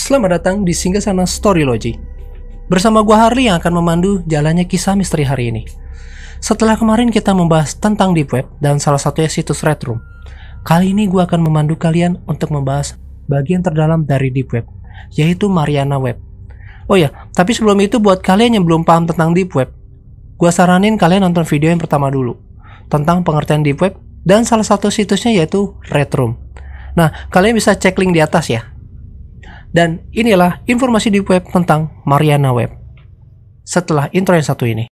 Selamat datang di Singgasana Storylogy. Bersama gua Harley yang akan memandu jalannya kisah misteri hari ini. Setelah kemarin kita membahas tentang Deep Web dan salah satunya situs Red Room, kali ini gua akan memandu kalian untuk membahas bagian terdalam dari Deep Web, yaitu Mariana Web. Oh ya, tapi sebelum itu buat kalian yang belum paham tentang Deep Web, gua saranin kalian nonton video yang pertama dulu tentang pengertian Deep Web dan salah satu situsnya yaitu Red Room. Nah, kalian bisa cek link di atas ya. Dan inilah informasi Deep Web tentang Mariana Web. Setelah intro yang satu ini.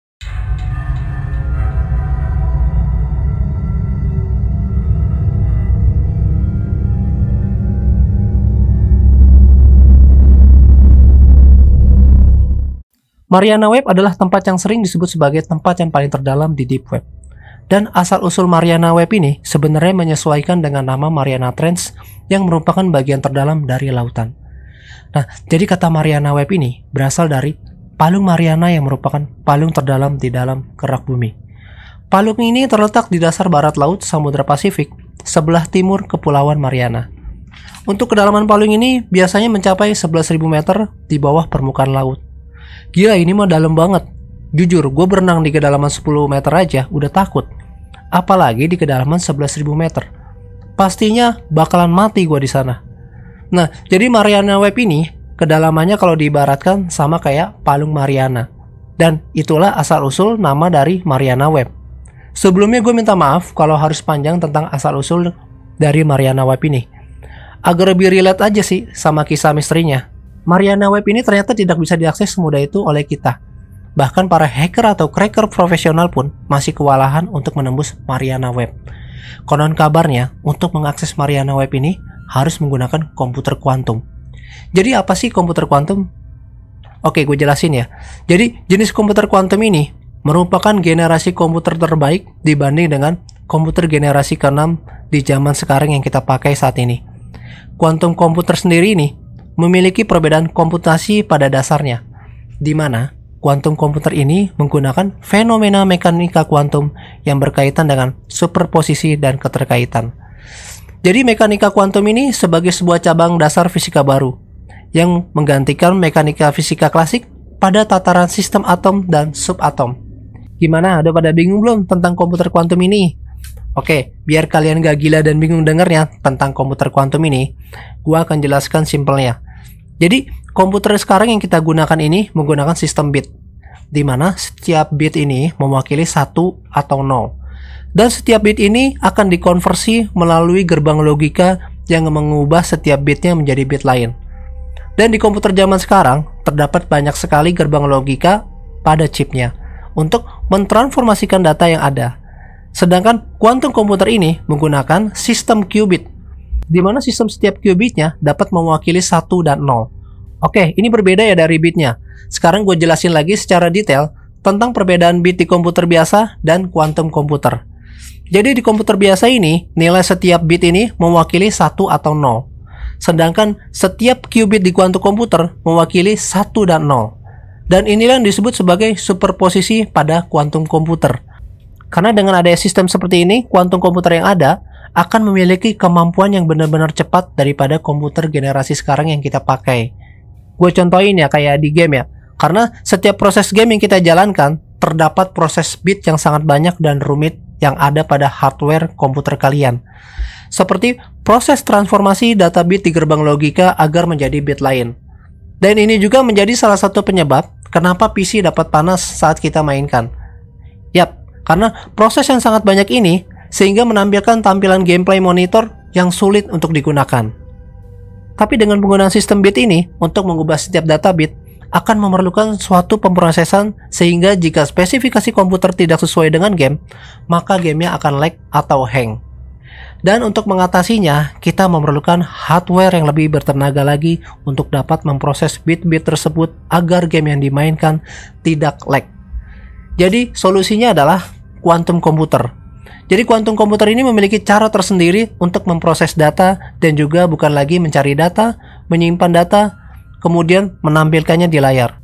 Mariana Web adalah tempat yang sering disebut sebagai tempat yang paling terdalam di Deep Web. Dan asal-usul Mariana Web ini sebenarnya menyesuaikan dengan nama Mariana Trench yang merupakan bagian terdalam dari lautan. Nah, jadi kata Mariana Web ini berasal dari Palung Mariana yang merupakan palung terdalam di dalam kerak bumi. Palung ini terletak di dasar barat laut Samudra Pasifik, sebelah timur Kepulauan Mariana. Untuk kedalaman palung ini biasanya mencapai 11.000 meter di bawah permukaan laut. Gila, ini mah dalam banget. Jujur, gue berenang di kedalaman 10 meter aja udah takut. Apalagi di kedalaman 11.000 meter. Pastinya bakalan mati gue di sana. Nah, jadi Mariana Web ini kedalamannya kalau diibaratkan sama kayak Palung Mariana. Dan itulah asal-usul nama dari Mariana Web. Sebelumnya gue minta maaf kalau harus panjang tentang asal-usul dari Mariana Web ini. Agar lebih relate aja sih sama kisah misterinya. Mariana Web ini ternyata tidak bisa diakses semudah itu oleh kita. Bahkan para hacker atau cracker profesional pun masih kewalahan untuk menembus Mariana Web. Konon kabarnya, untuk mengakses Mariana Web ini harus menggunakan komputer kuantum. Jadi apa sih komputer kuantum? Oke, gue jelasin ya. Jadi jenis komputer kuantum ini merupakan generasi komputer terbaik dibanding dengan komputer generasi ke-6 di zaman sekarang yang kita pakai saat ini. Kuantum komputer sendiri ini memiliki perbedaan komputasi pada dasarnya, di mana kuantum komputer ini menggunakan fenomena mekanika kuantum yang berkaitan dengan superposisi dan keterkaitan. Jadi mekanika kuantum ini sebagai sebuah cabang dasar fisika baru yang menggantikan mekanika fisika klasik pada tataran sistem atom dan subatom. Gimana? Udah pada bingung belum tentang komputer kuantum ini? Oke, biar kalian gak gila dan bingung dengarnya tentang komputer kuantum ini, gua akan jelaskan simpelnya. Jadi, komputer sekarang yang kita gunakan ini menggunakan sistem bit, di mana setiap bit ini mewakili 1 atau 0. Dan setiap bit ini akan dikonversi melalui gerbang logika yang mengubah setiap bitnya menjadi bit lain. Dan di komputer zaman sekarang, terdapat banyak sekali gerbang logika pada chipnya untuk mentransformasikan data yang ada. Sedangkan kuantum komputer ini menggunakan sistem qubit, di mana sistem setiap qubitnya dapat mewakili 1 dan 0. Oke, ini berbeda ya dari bitnya. Sekarang gue jelasin lagi secara detail tentang perbedaan bit di komputer biasa dan kuantum komputer. Jadi di komputer biasa ini, nilai setiap bit ini mewakili 1 atau 0. Sedangkan setiap qubit di kuantum komputer mewakili 1 dan 0. Dan inilah yang disebut sebagai superposisi pada kuantum komputer. Karena dengan adanya sistem seperti ini, kuantum komputer yang ada akan memiliki kemampuan yang benar-benar cepat daripada komputer generasi sekarang yang kita pakai. Gue contohin ya kayak di game ya. Karena setiap proses game yang kita jalankan, terdapat proses bit yang sangat banyak dan rumit yang ada pada hardware komputer kalian. Seperti proses transformasi data bit di gerbang logika agar menjadi bit lain. Dan ini juga menjadi salah satu penyebab kenapa PC dapat panas saat kita mainkan. Yap, karena proses yang sangat banyak ini sehingga menampilkan tampilan gameplay monitor yang sulit untuk digunakan. Tapi dengan penggunaan sistem bit ini untuk mengubah setiap data bit akan memerlukan suatu pemrosesan sehingga jika spesifikasi komputer tidak sesuai dengan game, maka gamenya akan lag atau hang. Dan untuk mengatasinya, kita memerlukan hardware yang lebih bertenaga lagi untuk dapat memproses bit-bit tersebut agar game yang dimainkan tidak lag. Jadi solusinya adalah kuantum komputer. Jadi kuantum komputer ini memiliki cara tersendiri untuk memproses data dan juga bukan lagi mencari data, menyimpan data, kemudian menampilkannya di layar.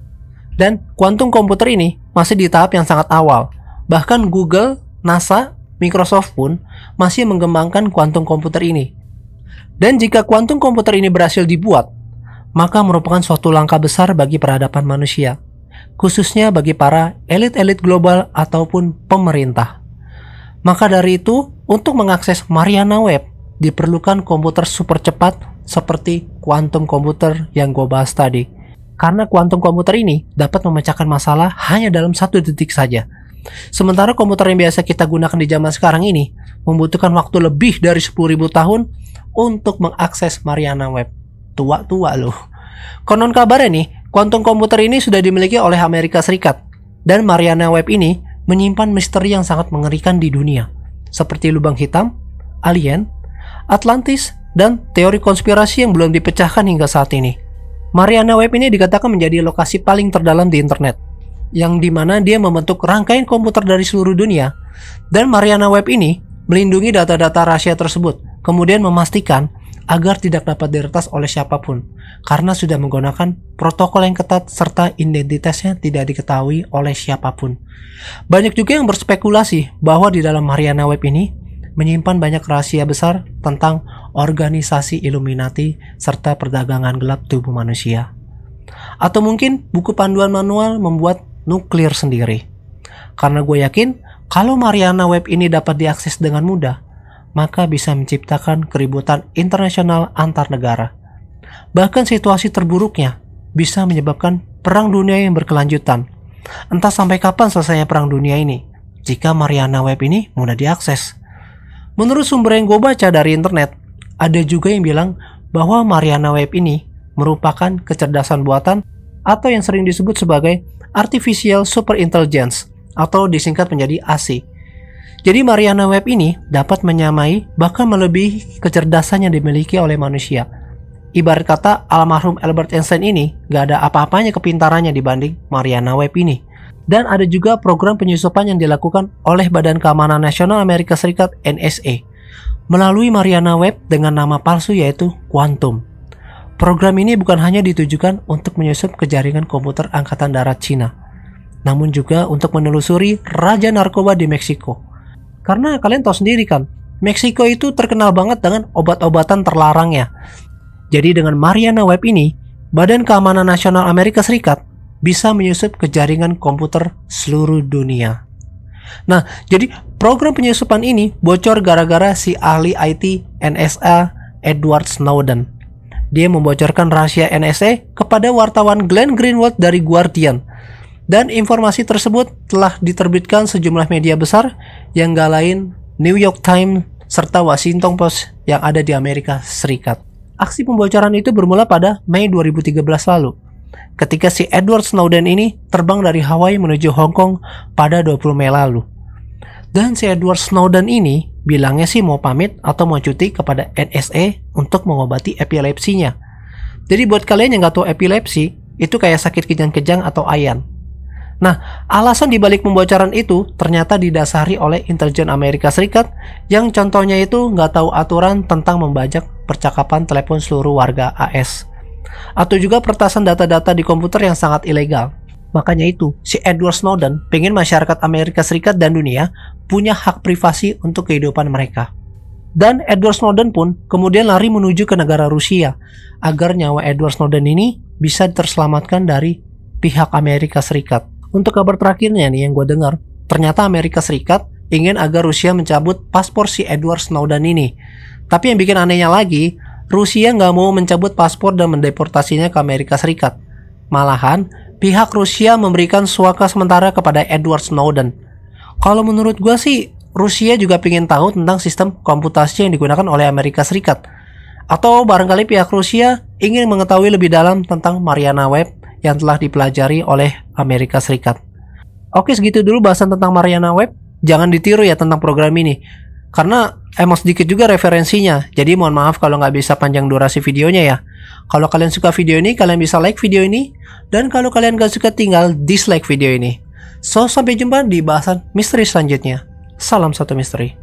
Dan kuantum komputer ini masih di tahap yang sangat awal. Bahkan Google, NASA, Microsoft pun masih mengembangkan kuantum komputer ini. Dan jika kuantum komputer ini berhasil dibuat, maka merupakan suatu langkah besar bagi peradaban manusia, khususnya bagi para elit-elit global ataupun pemerintah. Maka dari itu, untuk mengakses Mariana Web, diperlukan komputer super cepat seperti quantum komputer yang gue bahas tadi. Karena quantum komputer ini dapat memecahkan masalah hanya dalam 1 detik saja. Sementara komputer yang biasa kita gunakan di zaman sekarang ini membutuhkan waktu lebih dari 10.000 tahun untuk mengakses Mariana Web. Tua-tua loh. Konon kabarnya nih, kuantum komputer ini sudah dimiliki oleh Amerika Serikat. Dan Mariana Web ini menyimpan misteri yang sangat mengerikan di dunia, seperti lubang hitam, alien, Atlantis, dan teori konspirasi yang belum dipecahkan hingga saat ini. Mariana Web ini dikatakan menjadi lokasi paling terdalam di internet, yang dimana dia membentuk rangkaian komputer dari seluruh dunia. Dan Mariana Web ini melindungi data-data rahasia tersebut, kemudian memastikan agar tidak dapat diretas oleh siapapun, karena sudah menggunakan protokol yang ketat serta identitasnya tidak diketahui oleh siapapun. Banyak juga yang berspekulasi bahwa di dalam Mariana Web ini menyimpan banyak rahasia besar tentang organisasi Illuminati serta perdagangan gelap tubuh manusia. Atau mungkin buku panduan manual membuat nuklir sendiri. Karena gue yakin kalau Mariana Web ini dapat diakses dengan mudah, maka bisa menciptakan keributan internasional antar negara. Bahkan situasi terburuknya bisa menyebabkan perang dunia yang berkelanjutan. Entah sampai kapan selesainya perang dunia ini, jika Mariana Web ini mudah diakses. Menurut sumber yang gue baca dari internet, ada juga yang bilang bahwa Mariana Web ini merupakan kecerdasan buatan atau yang sering disebut sebagai Artificial Super Intelligence atau disingkat menjadi ASI. Jadi Mariana Web ini dapat menyamai bahkan melebihi kecerdasan yang dimiliki oleh manusia. Ibarat kata almarhum Albert Einstein ini gak ada apa-apanya kepintarannya dibanding Mariana Web ini. Dan ada juga program penyusupan yang dilakukan oleh Badan Keamanan Nasional Amerika Serikat NSA melalui Mariana Web dengan nama palsu yaitu Quantum. Program ini bukan hanya ditujukan untuk menyusup ke jaringan komputer Angkatan Darat Cina, namun juga untuk menelusuri Raja Narkoba di Meksiko. Karena kalian tahu sendiri kan, Meksiko itu terkenal banget dengan obat-obatan terlarangnya. Jadi dengan Mariana Web ini, Badan Keamanan Nasional Amerika Serikat bisa menyusup ke jaringan komputer seluruh dunia. Nah, jadi program penyusupan ini bocor gara-gara si ahli IT NSA Edward Snowden. Dia membocorkan rahasia NSA kepada wartawan Glenn Greenwald dari Guardian. Dan informasi tersebut telah diterbitkan sejumlah media besar yang gak lain New York Times serta Washington Post yang ada di Amerika Serikat. Aksi pembocoran itu bermula pada Mei 2013 lalu, ketika si Edward Snowden ini terbang dari Hawaii menuju Hong Kong pada 20 Mei lalu. Dan si Edward Snowden ini bilangnya sih mau pamit atau mau cuti kepada NSA untuk mengobati epilepsinya. Jadi buat kalian yang gak tahu epilepsi, itu kayak sakit kejang-kejang atau ayan. Nah, alasan dibalik pembocoran itu ternyata didasari oleh intelijen Amerika Serikat yang contohnya itu nggak tahu aturan tentang membajak percakapan telepon seluruh warga AS. Atau juga peretasan data-data di komputer yang sangat ilegal. Makanya itu, si Edward Snowden pengen masyarakat Amerika Serikat dan dunia punya hak privasi untuk kehidupan mereka. Dan Edward Snowden pun kemudian lari menuju ke negara Rusia agar nyawa Edward Snowden ini bisa terselamatkan dari pihak Amerika Serikat. Untuk kabar terakhirnya nih yang gue dengar, ternyata Amerika Serikat ingin agar Rusia mencabut paspor si Edward Snowden ini. Tapi yang bikin anehnya lagi, Rusia nggak mau mencabut paspor dan mendeportasinya ke Amerika Serikat. Malahan, pihak Rusia memberikan suaka sementara kepada Edward Snowden. Kalau menurut gue sih, Rusia juga ingin tahu tentang sistem komputasi yang digunakan oleh Amerika Serikat. Atau barangkali pihak Rusia ingin mengetahui lebih dalam tentang Mariana Web yang telah dipelajari oleh Amerika Serikat. Oke, segitu dulu bahasan tentang Mariana Web. Jangan ditiru ya tentang program ini, karena emang sedikit juga referensinya. Jadi mohon maaf kalau nggak bisa panjang durasi videonya ya. Kalau kalian suka video ini, kalian bisa like video ini. Dan kalau kalian nggak suka, tinggal dislike video ini. So, sampai jumpa di bahasan misteri selanjutnya. Salam satu misteri.